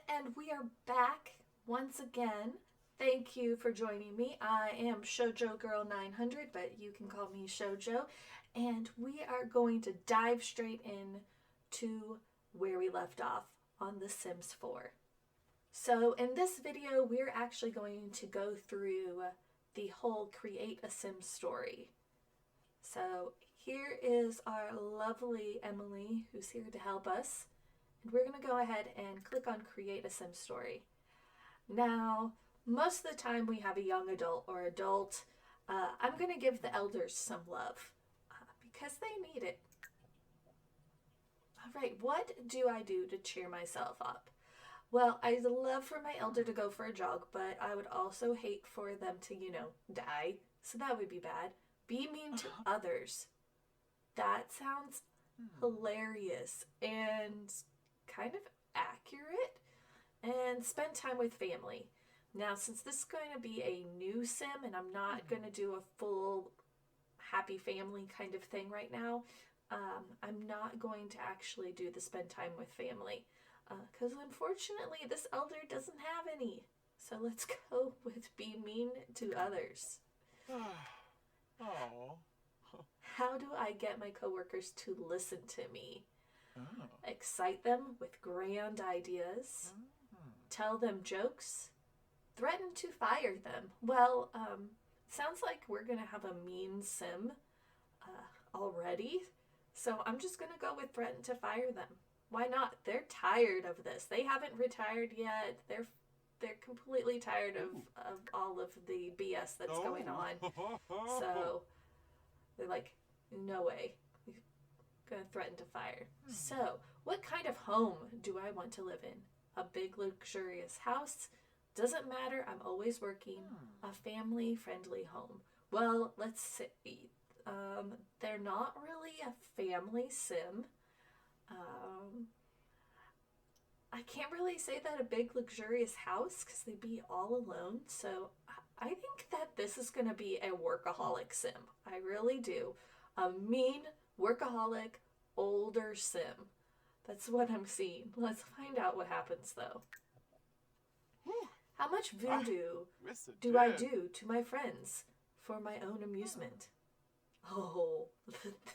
and we are back once again. Thank you for joining me. I am Shoujo Girl 900, but you can call me Shoujo, and we are going to dive straight in to where we left off on The Sims 4. So in this video, we're actually going to go through the whole create a Sim story. So here is our lovely Emily, who's here to help us. And we're going to go ahead and click on create a Sim story. Now, most of the time we have a young adult or adult. I'm going to give the elders some love because they need it. All right, what do I do to cheer myself up? Well, I'd love for my elder to go for a jog, but I would also hate for them to, die. So that would be bad. Be mean to others. That sounds hilarious and kind of accurate. And spend time with family. Now, since this is going to be a new sim and I'm not going to do a full happy family kind of thing right now, I'm not going to actually do the spend time with family. Because unfortunately, this elder doesn't have any. So let's go with be mean to others. Oh. How do I get my coworkers to listen to me? Oh. Excite them with grand ideas. Tell them jokes. Threaten to fire them. Well, sounds like we're going to have a mean sim already. So I'm just going to go with threaten to fire them. Why not? They're tired of this. They haven't retired yet. They're completely tired of all of the BS that's going on. So they're like, no way. You're going to threaten to fire. So what kind of home do I want to live in? A big luxurious house? Doesn't matter. I'm always working. A family-friendly home. Well, let's see. They're not really a family sim. I can't really say that a big luxurious house because they'd be all alone. So I think that this is going to be a workaholic sim. I really do. A mean workaholic older sim. That's what I'm seeing. Let's find out what happens though. How much voodoo do I do to my friends for my own amusement? Oh,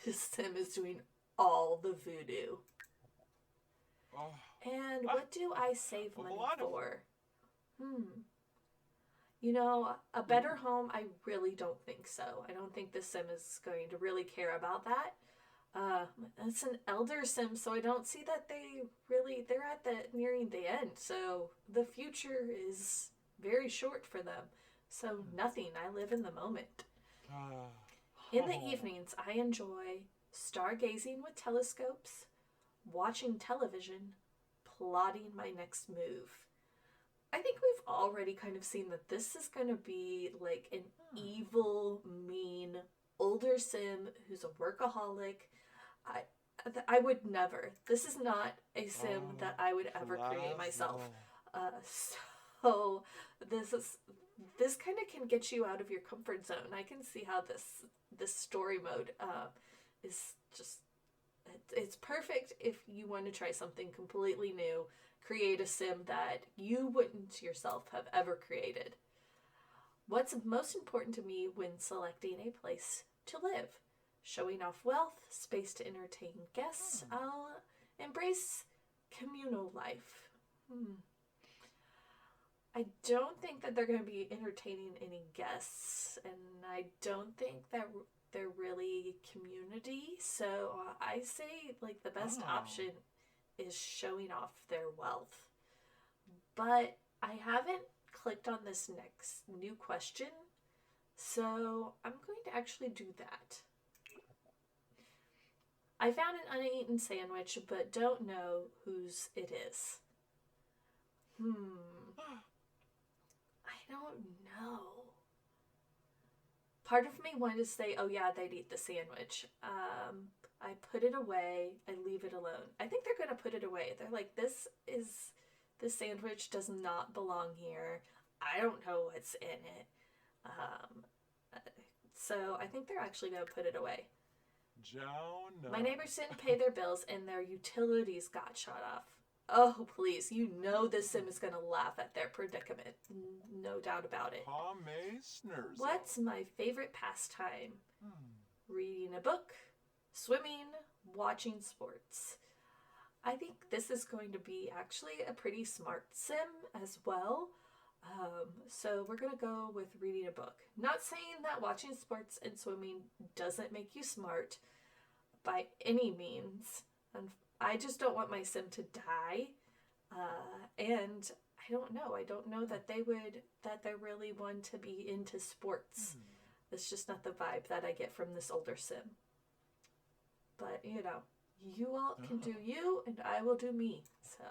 this sim is doing all the voodoo. And what do I save money for? A better home, I really don't think so. I don't think this sim is going to really care about that. It's an elder sim, so I don't see that they're at nearing the end. So the future is very short for them. So nothing. I live in the moment. In the evenings, I enjoy stargazing with telescopes, watching television, plotting my next move. I think we've already kind of seen that this is going to be like an evil, mean, older sim who's a workaholic. I would never. This is not a sim that I would ever create myself. So this kind of can get you out of your comfort zone. I can see how this story mode is just it's perfect if you want to try something completely new. Create a sim that you wouldn't yourself have ever created. What's most important to me when selecting a place to live? Showing off wealth, space to entertain guests. I'll embrace communal life. I don't think that they're going to be entertaining any guests, and I don't think that they're really community. So I say like the best option is showing off their wealth. But I haven't clicked on this next new question, so I'm going to actually do that. I found an uneaten sandwich, but don't know whose it is. I don't know. Part of me wanted to say, oh yeah, they'd eat the sandwich. I put it away. I leave it alone. I think they're going to put it away. They're like, this sandwich does not belong here. I don't know what's in it. So I think they're actually going to put it away. Joe, no. My neighbors didn't pay their bills and their utilities got shut off. Oh, please. You know this sim is going to laugh at their predicament. No doubt about it. What's my favorite pastime? Reading a book, swimming, watching sports. I think this is going to be actually a pretty smart sim as well. So we're going to go with reading a book. Not saying that watching sports and swimming doesn't make you smart by any means. I just don't want my sim to die. And I don't know. I don't know that they're really one to be into sports. It's just not the vibe that I get from this older sim. But, you know, you all can do you and I will do me. So,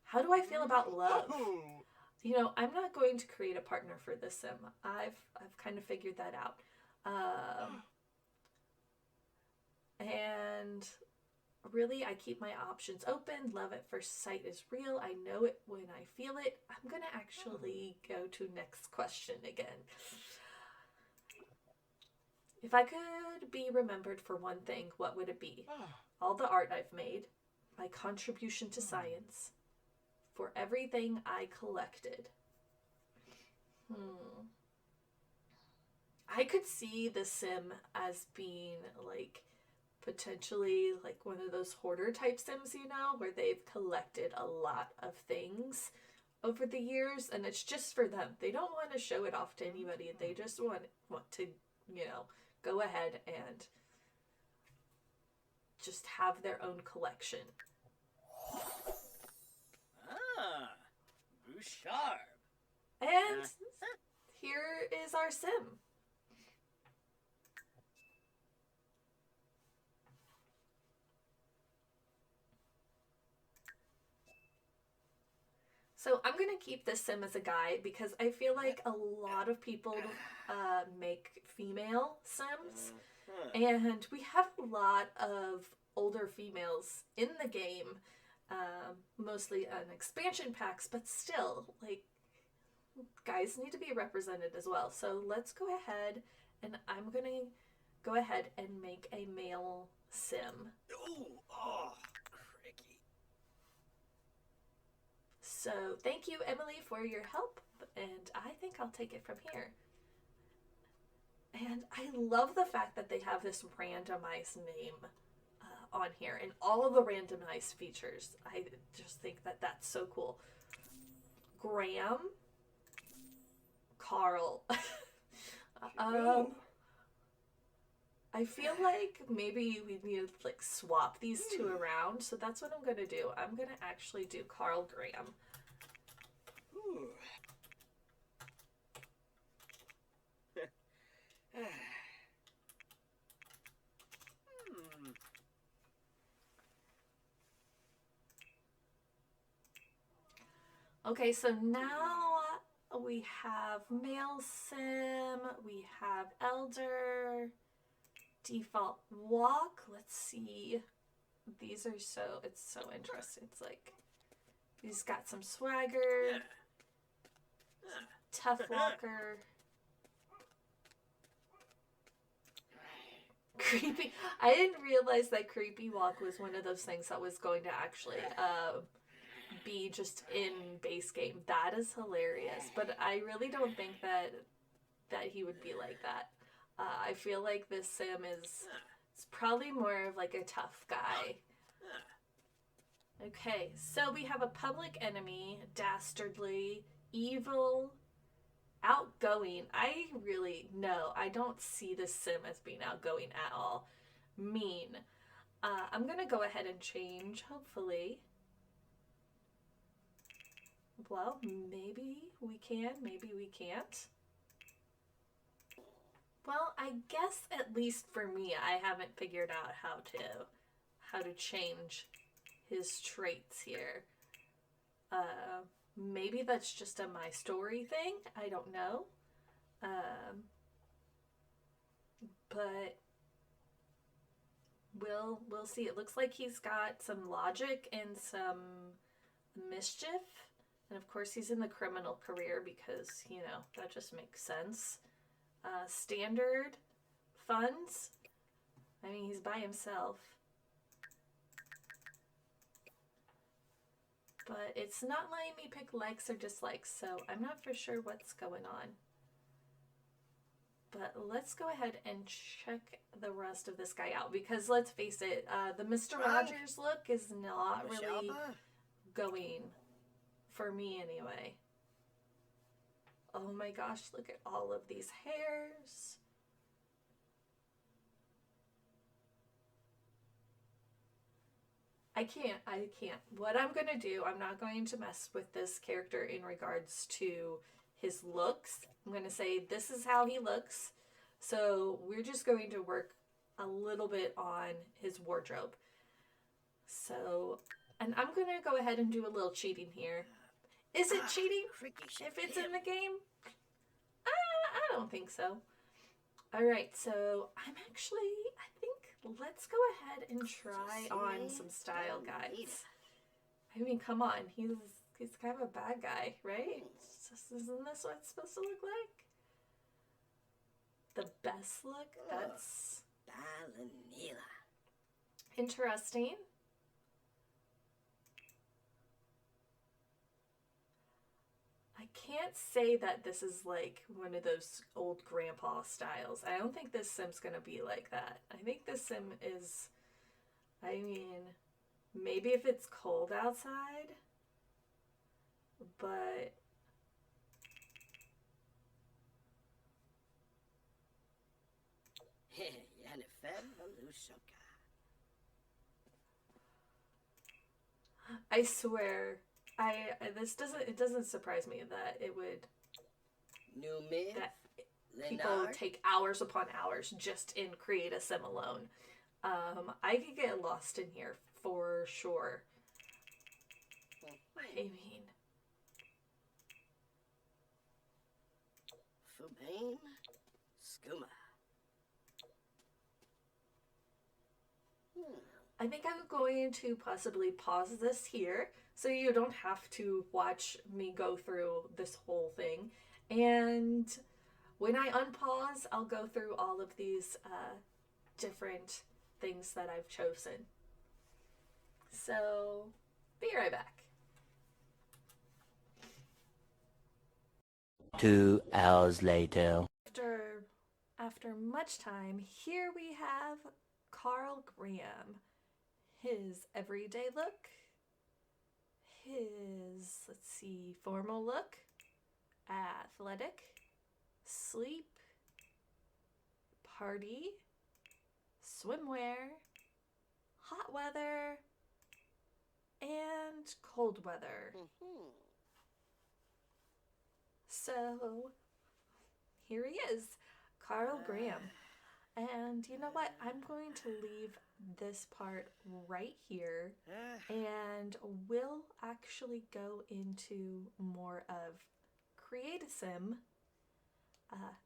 how do I feel about love? You know, I'm not going to create a partner for this sim. I've kind of figured that out. And really, I keep my options open. Love at first sight is real. I know it when I feel it. I'm going to actually go to next question again. If I could be remembered for one thing, what would it be? All the art I've made, my contribution to science, for everything I collected. I could see the sim as being like potentially like one of those hoarder type sims, you know, where they've collected a lot of things over the years and it's just for them. They don't want to show it off to anybody. They just want to, you know, go ahead and just have their own collection. Bouchard. And here is our sim. So I'm going to keep this sim as a guy because I feel like a lot of people make female sims. And we have a lot of older females in the game, mostly on expansion packs, but still, like, guys need to be represented as well. So let's go ahead and I'm going to go ahead and make a male sim. Cricky. So thank you, Emily, for your help, and I think I'll take it from here. And I love the fact that they have this randomized name on here and all of the randomized features. I just think that that's so cool. Graham, Carl. I feel like maybe we need to like swap these two around, so that's what I'm going to do. I'm going to actually do Carl Graham. Okay, so now we have male sim, we have elder, default walk. Let's see. These are it's so interesting. It's like, he's got some swagger, tough walker. Creepy. I didn't realize that creepy walk was one of those things that was going to actually be just in base game. That is hilarious, but I really don't think that he would be like that. I feel like this sim it's probably more of like a tough guy. Okay, so we have a public enemy, dastardly, evil, outgoing. I don't see this sim as being outgoing at all. Mean. I'm gonna go ahead and change, hopefully. Well, maybe we can, maybe we can't. Well, I guess at least for me, I haven't figured out how to change his traits here. Maybe that's just a my story thing. I don't know. But we'll see. It looks like he's got some logic and some mischief. And of course he's in the criminal career because, you know, that just makes sense. Standard funds. I mean, he's by himself. but it's not letting me pick likes or dislikes, so I'm not for sure what's going on. But let's go ahead and check the rest of this guy out, because let's face it, the Mr. Rogers look is not really going for me anyway. Oh my gosh, look at all of these hairs. I can't. What I'm going to do, I'm not going to mess with this character in regards to his looks. I'm going to say this is how he looks. So we're just going to work a little bit on his wardrobe. So, and I'm going to go ahead and do a little cheating here. Is it cheating if it's in the game? I don't think so. All right, so I think let's go ahead and try on some style guides. I mean, come on, he's kind of a bad guy, right? Isn't this what it's supposed to look like? The best look? That's interesting. I can't say that this is like one of those old grandpa styles. I don't think this sim's gonna be like that. I think this sim is, I mean, maybe if it's cold outside, but I swear, it doesn't surprise me that it would, that people take hours upon hours just in create a sim alone. I could get lost in here for sure. I mean, I think I'm going to possibly pause this here so you don't have to watch me go through this whole thing. And when I unpause, I'll go through all of these different things that I've chosen. So, be right back. 2 hours later. After much time, here we have Carl Graham. His everyday look, his, let's see, formal look, athletic, sleep, party, swimwear, hot weather, and cold weather. So here he is, Carl Graham. And you know what? I'm going to leave this part right here, and we'll actually go into more of Create a Sim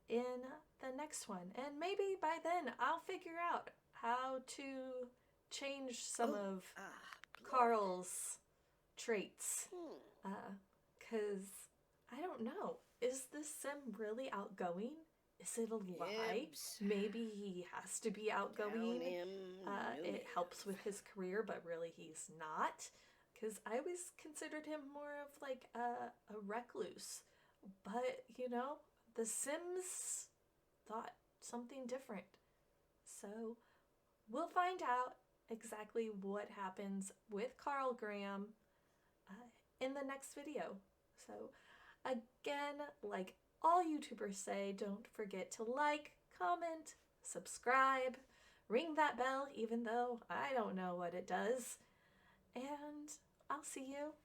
in the next one. And maybe by then I'll figure out how to change some of Carl's traits. Because I don't know. Is this sim really outgoing? Is it a lie? Maybe he has to be outgoing. It helps with his career, but really he's not. Because I always considered him more of like a recluse. But, you know, the Sims thought something different. So we'll find out exactly what happens with Carl Graham in the next video. So again, like all YouTubers say, don't forget to like, comment, subscribe, ring that bell, even though I don't know what it does. And I'll see you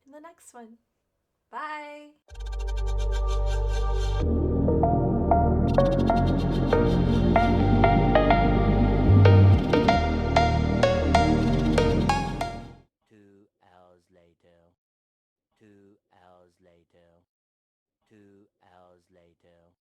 in the next one. Bye! Later. 2 hours later. 2 hours later.